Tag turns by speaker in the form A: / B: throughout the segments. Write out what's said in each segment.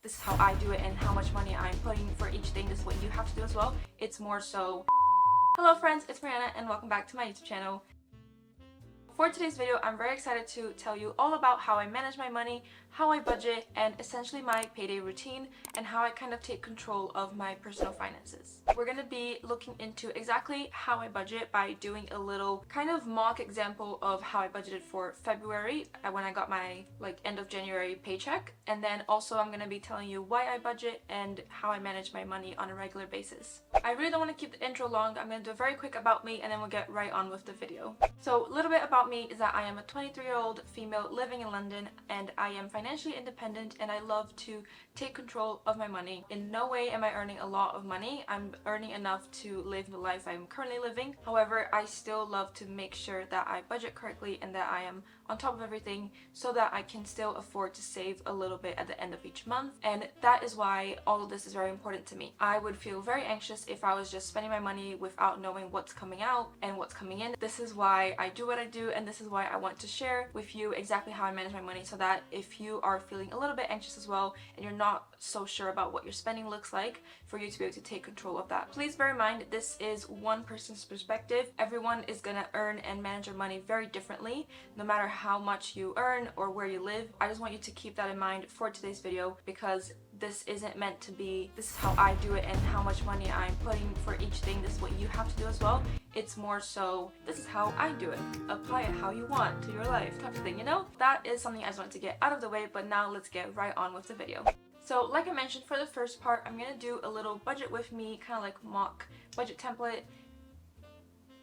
A: this is how I do it and how much money I'm putting for each thing. This is what you have to do as well. It's more so... Hello friends, it's Marianna and welcome back to my YouTube channel. For today's video, I'm very excited to tell you all about how I manage my money, how I budget, and essentially my payday routine, and how I kind of take control of my personal finances. We're going to be looking into exactly how I budget by doing a little kind of mock example of how I budgeted for February when I got my end of January paycheck, and then also I'm going to be telling you why I budget and how I manage my money on a regular basis. I really don't want to keep the intro long. I'm going to do a very quick about me and then we'll get right on with the video. So a little bit about me is that I am a 23-year-old female living in London, and I am financially independent and I love to take control of my money. In no way am I earning a lot of money. I'm earning enough to live the life I'm currently living. However, I still love to make sure that I budget correctly and that I am on top of everything so that I can still afford to save a little bit at the end of each month, and that is why all of this is very important to me. I would feel very anxious if I was just spending my money without knowing what's coming out and what's coming in. This is why I do what I do, and this is why I want to share with you exactly how I manage my money, so that if you are feeling a little bit anxious as well and you're not so sure about what your spending looks like, for you to be able to take control of that. Please bear in mind, this is one person's perspective. Everyone is gonna earn and manage their money very differently, no matter how much you earn or where you live. I just want you to keep that in mind for today's video, because this isn't meant to be, this is how I do it and how much money I'm putting for each thing. This is what you have to do as well. It's more so, this is how I do it. Apply it how you want to your life type of thing, you know? That is something I just wanted to get out of the way, but now let's get right on with the video. So like I mentioned, for the first part, I'm going to do a little budget with me, kind of like mock budget template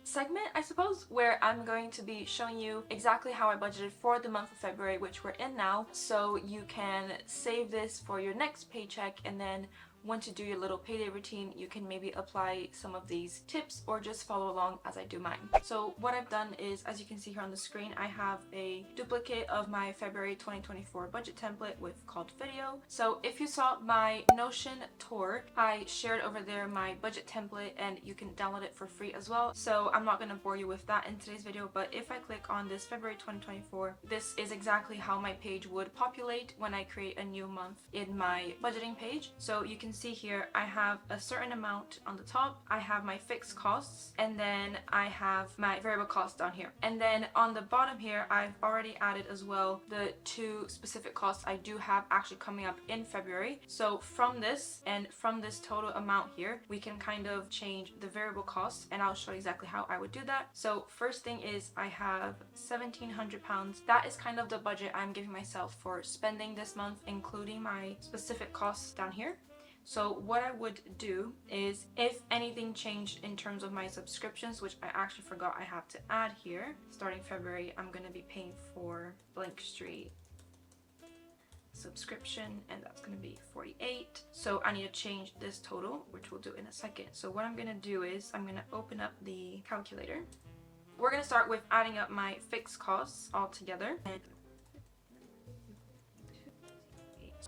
A: segment, I suppose, where I'm going to be showing you exactly how I budgeted for the month of February, which we're in now, so you can save this for your next paycheck, and then once you do your little payday routine, you can maybe apply some of these tips or just follow along as I do mine. So what I've done is, as you can see here on the screen, I have a duplicate of my February 2024 budget template with called video. So if you saw my Notion tour, I shared over there my budget template and you can download it for free as well. So I'm not going to bore you with that in today's video, but if I click on this February 2024, this is exactly how my page would populate when I create a new month in my budgeting page. So you can see here I have a certain amount on the top, I have my fixed costs, and then I have my variable costs down here. And then on the bottom here, I've already added as well the two specific costs I do have actually coming up in February. So from this and from this total amount here, we can kind of change the variable costs, and I'll show you exactly how I would do that. So first thing is I have £1,700. That is kind of the budget I'm giving myself for spending this month, including my specific costs down here. So what I would do is, if anything changed in terms of my subscriptions, which I actually forgot I have to add here, starting February, I'm going to be paying for Blank Street subscription, and that's going to be 48. So I need to change this total, which we'll do in a second. So what I'm going to do is I'm going to open up the calculator. We're going to start with adding up my fixed costs all together. And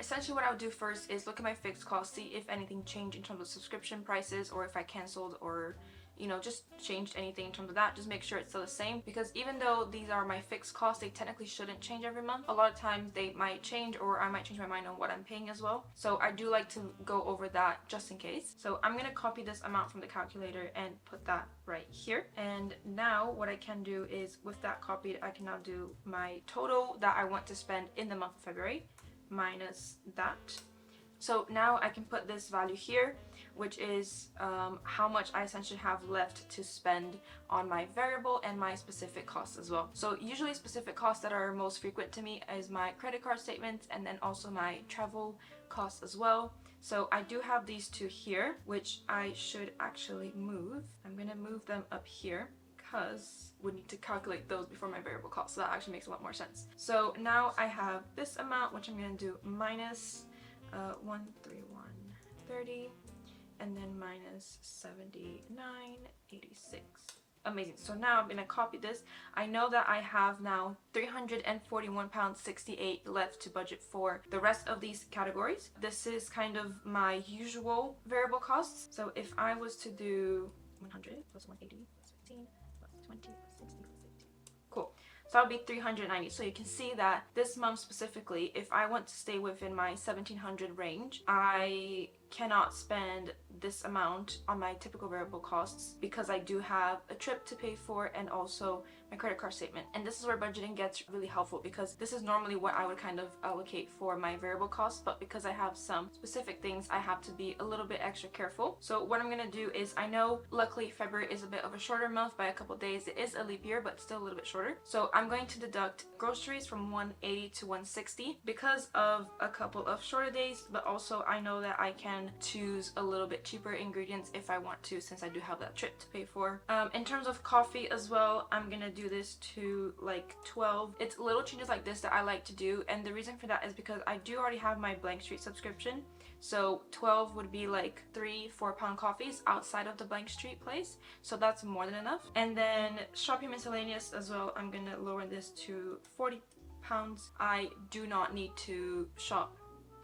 A: essentially what I would do first is look at my fixed costs, see if anything changed in terms of subscription prices, or if I canceled or, you know, just changed anything in terms of that. Just make sure it's still the same, because even though these are my fixed costs, they technically shouldn't change every month. A lot of times they might change, or I might change my mind on what I'm paying as well. So I do like to go over that just in case. So I'm going to copy this amount from the calculator and put that right here. And now what I can do is, with that copied, I can now do my total that I want to spend in the month of February minus that. So now I can put this value here, which is how much I essentially have left to spend on my variable and my specific costs as well. So usually specific costs that are most frequent to me is my credit card statements, and then also my travel costs as well. So I do have these two here, which I should actually move. I'm gonna move them up here, because we need to calculate those before my variable cost, so that actually makes a lot more sense. So now I have this amount, which I'm going to do minus 131.30, and then minus 79.86. Amazing. So now I'm going to copy this. I know that I have now £341.68 left to budget for the rest of these categories. This is kind of my usual variable costs. So if I was to do 100 plus 180 plus 15 plus 20 plus 60 plus 80. Cool. So that would be $390. So you can see that this month specifically, if I want to stay within my $1,700 range, I cannot spend this amount on my typical variable costs because I do have a trip to pay for and also my credit card statement. And this is where budgeting gets really helpful because this is normally what I would kind of allocate for my variable costs, but because I have some specific things, I have to be a little bit extra careful. So what I'm gonna do is, I know luckily February is a bit of a shorter month by a couple days. It is a leap year, but still a little bit shorter. So I'm going to deduct groceries from 180 to 160 because of a couple of shorter days, but also I know that I can choose a little bit cheaper ingredients if I want to, since I do have that trip to pay for. In terms of coffee as well, I'm gonna do this to like 12. It's little changes like this that I like to do, and the reason for that is because I do already have my Blank Street subscription. So 12 would be like 3-4 pound coffees outside of the Blank Street place, so that's more than enough. And then shopping miscellaneous as well, I'm gonna lower this to 40 pounds. I do not need to shop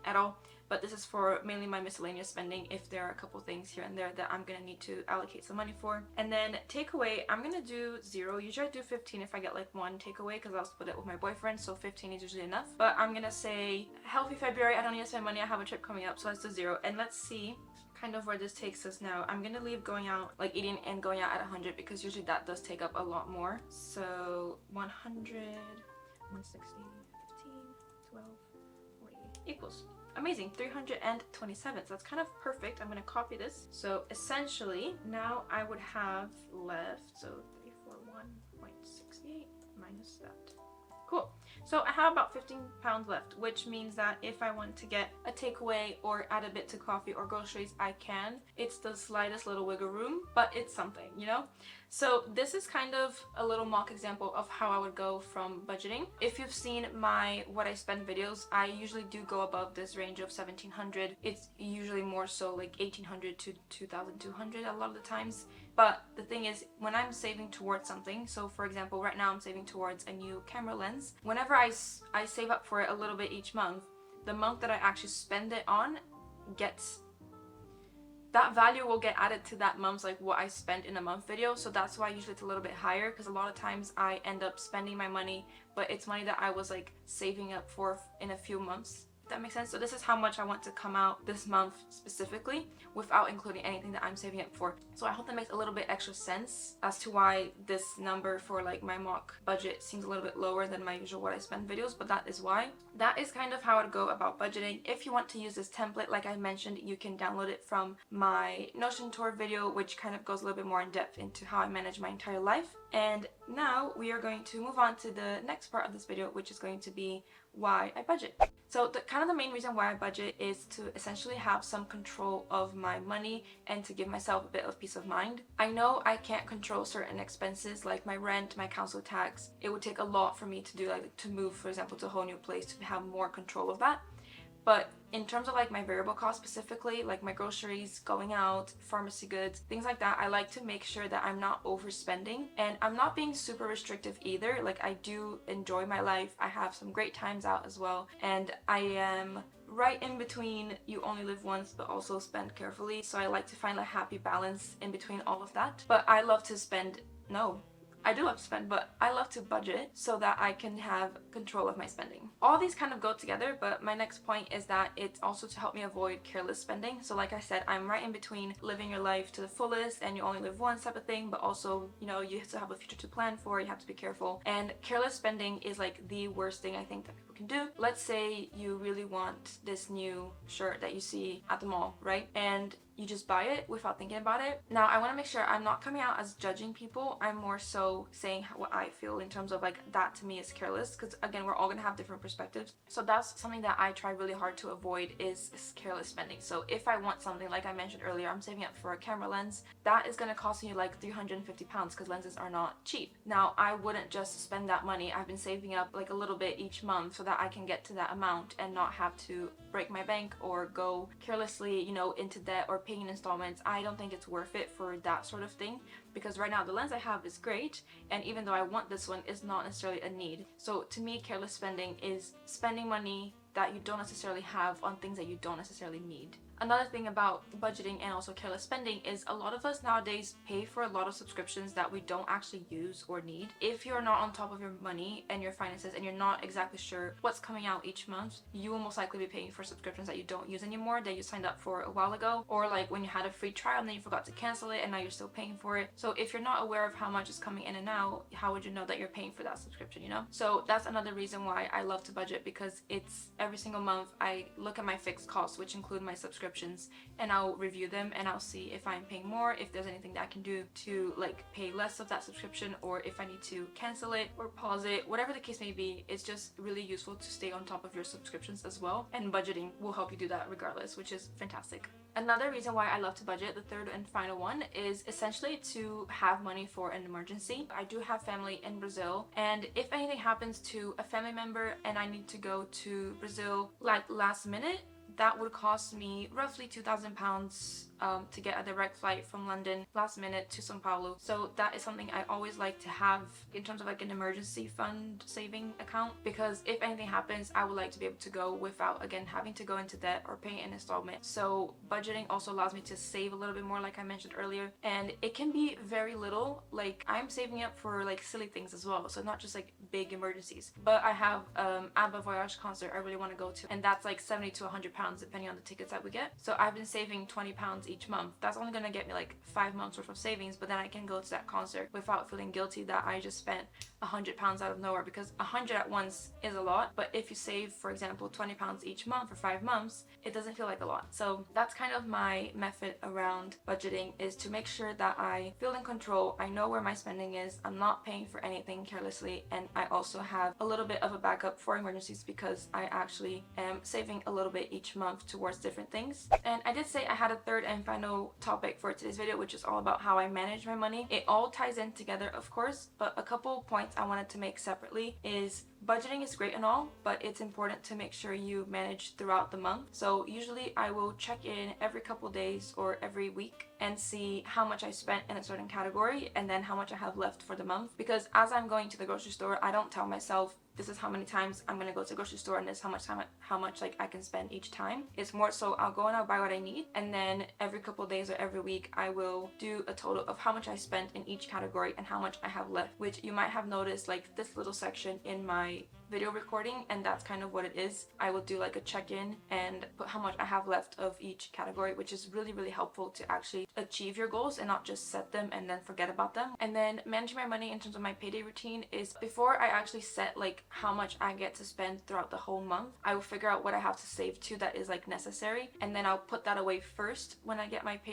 A: at all, but this is for mainly my miscellaneous spending if there are a couple things here and there that I'm gonna need to allocate some money for. And then takeaway, I'm gonna do 0. Usually I do 15 if I get like one takeaway because I'll split it with my boyfriend, so 15 is usually enough. But I'm gonna say healthy February, I don't need to spend money, I have a trip coming up, so let's do 0. And let's see kind of where this takes us now. I'm gonna leave going out, like eating and going out at 100 because usually that does take up a lot more. So 100, 160, 15, 12, 40 equals. Amazing, 327. So that's kind of perfect. I'm going to copy this. So essentially, now I would have left, so 341.68 minus that. Cool. So I have about 15 pounds left, which means that if I want to get a takeaway or add a bit to coffee or groceries, I can. It's the slightest little wiggle room, but it's something, you know? So this is kind of a little mock example of how I would go from budgeting. If you've seen my what I spend videos, I usually do go above this range of 1,700. It's usually more so like 1,800 to 2,200 a lot of the times. But the thing is, when I'm saving towards something, so for example, right now I'm saving towards a new camera lens. Whenever I save up for it a little bit each month, the month that I actually spend it on gets, that value will get added to that month's like what I spent in a month video. So that's why usually it's a little bit higher, because a lot of times I end up spending my money, but it's money that I was like saving up for in a few months. If that makes sense. So this is how much I want to come out this month specifically without including anything that I'm saving up for. So I hope that makes a little bit extra sense as to why this number for like my mock budget seems a little bit lower than my usual what I spend videos, but that is why. That is kind of how I'd go about budgeting. If you want to use this template, like I mentioned, you can download it from my Notion tour video, which kind of goes a little bit more in depth into how I manage my entire life. And now we are going to move on to the next part of this video, which is going to be why I budget. So the main reason why I budget is to essentially have some control of my money and to give myself a bit of peace of mind. I know I can't control certain expenses like my rent, my council tax. It would take a lot for me to do, like to move, for example, to a whole new place, to have more control of that. But in terms of like my variable costs specifically, like my groceries, going out, pharmacy goods, things like that, I like to make sure that I'm not overspending and I'm not being super restrictive either. Like I do enjoy my life. I have some great times out as well. And I am right in between you only live once but also spend carefully. So I like to find a happy balance in between all of that. But I love to spend, I do love to spend, but I love to budget so that I can have control of my spending. All these kind of go together, but my next point is that it's also to help me avoid careless spending. So like I said, I'm right in between living your life to the fullest and you only live once type of thing, but also, you know, you have to have a future to plan for, you have to be careful. And careless spending is like the worst thing I think that people can do. Let's say you really want this new shirt that you see at the mall, right? And you just buy it without thinking about it. Now, I want to make sure I'm not coming out as judging people. I'm more so saying what I feel in terms of like that to me is careless, because again, we're all gonna have different perspectives. So that's something that I try really hard to avoid is careless spending. So if I want something, like I mentioned earlier, I'm saving up for a camera lens, that is gonna cost me like 350 pounds because lenses are not cheap. Now, I wouldn't just spend that money. I've been saving up like a little bit each month so that I can get to that amount and not have to break my bank or go carelessly, you know, into debt or paying installments. I don't think it's worth it for that sort of thing, because right now the lens I have is great, and even though I want this one, it's not necessarily a need. So to me, careless spending is spending money that you don't necessarily have on things that you don't necessarily need. Another thing about budgeting and also careless spending is a lot of us nowadays pay for a lot of subscriptions that we don't actually use or need. If you're not on top of your money and your finances and you're not exactly sure what's coming out each month, you will most likely be paying for subscriptions that you don't use anymore, that you signed up for a while ago, or like when you had a free trial and then you forgot to cancel it and now you're still paying for it. So if you're not aware of how much is coming in and out, how would you know that you're paying for that subscription, you know? So that's another reason why I love to budget, because it's every single month I look at my fixed costs, which include my subscriptions, and I'll review them and I'll see if I'm paying more, if there's anything that I can do to like pay less of that subscription, or if I need to cancel it or pause it, whatever the case may be. It's just really useful to stay on top of your subscriptions as well, and budgeting will help you do that regardless, which is fantastic. Another reason why I love to budget, the third and final one, is essentially to have money for an emergency. I do have family in Brazil, and if anything happens to a family member and I need to go to Brazil like last minute, that would cost me roughly £2,000 to get a direct flight from London last minute to Sao Paulo. So that is something I always like to have in terms of like an emergency fund saving account, because if anything happens, I would like to be able to go without again having to go into debt or paying an installment. So budgeting also allows me to save a little bit more, like I mentioned earlier, and it can be very little. Like I'm saving up for like silly things as well, so not just like big emergencies. But I have ABBA Voyage concert I really want to go to, and that's like 70 to 100 pounds depending on the tickets that we get. So I've been saving £20 each month. That's only gonna get me like 5 months worth of savings, but then I can go to that concert without feeling guilty that I just spent £100 out of nowhere, because 100 at once is a lot, but if you save, for example, £20 each month for 5 months, it doesn't feel like a lot. So that's kind of my method around budgeting, is to make sure that I feel in control, I know where my spending is, I'm not paying for anything carelessly, and I also have a little bit of a backup for emergencies, because I actually am saving a little bit each month towards different things. And I did say I had a third and final topic for today's video, which is all about how I manage my money. It all ties in together, of course, but a couple points I wanted to make separately is budgeting is great and all, but it's important to make sure you manage throughout the month. So usually I will check in every couple days or every week and see how much I spent in a certain category and then how much I have left for the month, because as I'm going to the grocery store, I don't tell myself this is how many times I'm gonna go to the grocery store and this is how much like I can spend each time. It's more so I'll go and I'll buy what I need, and then every couple days or every week I will do a total of how much I spent in each category and how much I have left, which you might have noticed like this little section in my video recording, and that's kind of what it is. I will do like a check-in and put how much I have left of each category, which is really helpful to actually achieve your goals and not just set them and then forget about them. And then managing my money in terms of my payday routine is, before I actually set like how much I get to spend throughout the whole month, I will figure out what I have to save to that is like necessary, and then I'll put that away first when I get my pay.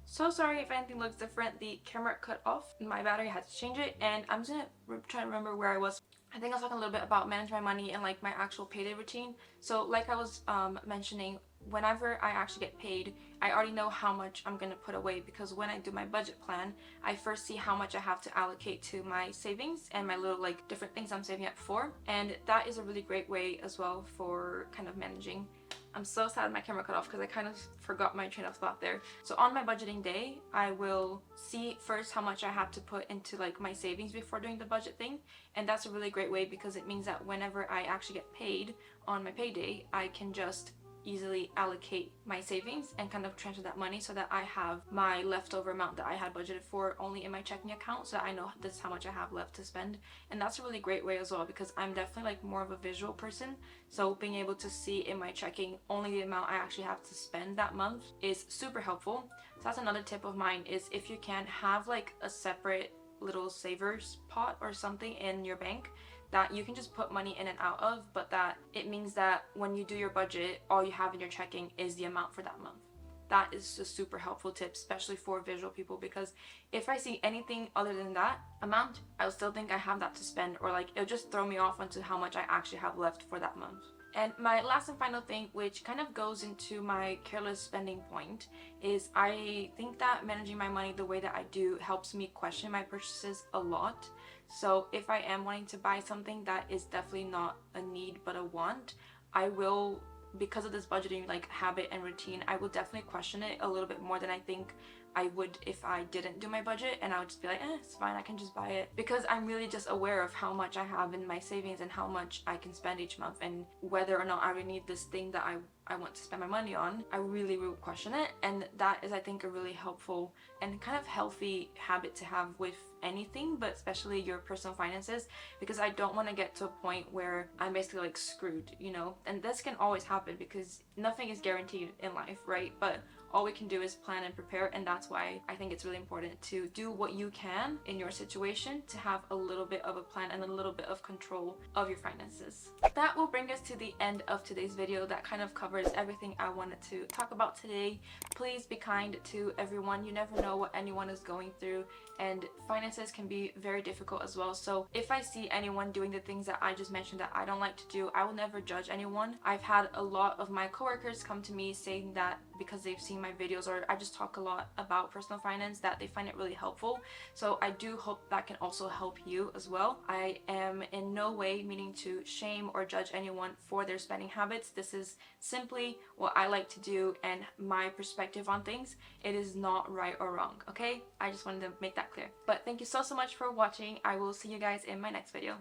A: So sorry if anything looks different, the camera cut off, my battery had to change it, and I'm just gonna try to remember where I was. I think I was talking a little bit about managing my money and like my actual payday routine. So like I was mentioning, whenever I actually get paid, I already know how much I'm gonna put away, because when I do my budget plan, I first see how much I have to allocate to my savings and my little like different things I'm saving up for, and that is a really great way as well for kind of managing. I'm so sad my camera cut off because I kind of forgot my train of thought there. So on my budgeting day, I will see first how much I have to put into like my savings before doing the budget thing, and that's a really great way, because it means that whenever I actually get paid on my payday, I can just easily allocate my savings and kind of transfer that money so that I have my leftover amount that I had budgeted for only in my checking account, so that I know this is how much I have left to spend. And that's a really great way as well, because I'm definitely like more of a visual person, so being able to see in my checking only the amount I actually have to spend that month is super helpful. So that's another tip of mine, is if you can have like a separate little savers pot or something in your bank that you can just put money in and out of, but that it means that when you do your budget, all you have in your checking is the amount for that month. That is a super helpful tip, especially for visual people, because if I see anything other than that amount, I'll still think I have that to spend, or like it'll just throw me off onto how much I actually have left for that month. And my last and final thing, which kind of goes into my careless spending point, is I think that managing my money the way that I do helps me question my purchases a lot. So if I am wanting to buy something that is definitely not a need but a want, I will, because of this budgeting like habit and routine, I will definitely question it a little bit more than I think I would if I didn't do my budget, and I would just be like, it's fine, I can just buy it, because I'm really just aware of how much I have in my savings and how much I can spend each month, and whether or not I really need this thing that I want to spend my money on. I really will question it, and that is, I think, a really helpful and kind of healthy habit to have with anything, but especially your personal finances, because I don't want to get to a point where I'm basically like screwed, you know. And this can always happen because nothing is guaranteed in life, right? But all we can do is plan and prepare, and that's why I think it's really important to do what you can in your situation to have a little bit of a plan and a little bit of control of your finances. That will bring us to the end of today's video. That kind of covers everything I wanted to talk about today. Please be kind to everyone. You never know what anyone is going through, and finances can be very difficult as well. So if I see anyone doing the things that I just mentioned that I don't like to do, I will never judge anyone. I've had a lot of my coworkers come to me saying that because they've seen my videos, or I just talk a lot about personal finance, that they find it really helpful. So I do hope that can also help you as well. I am in no way meaning to shame or judge anyone for their spending habits. This is simply what I like to do and my perspective on things. It is not right or wrong, okay? I just wanted to make that clear. But thank you so much for watching. I will see you guys in my next video.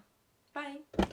A: Bye!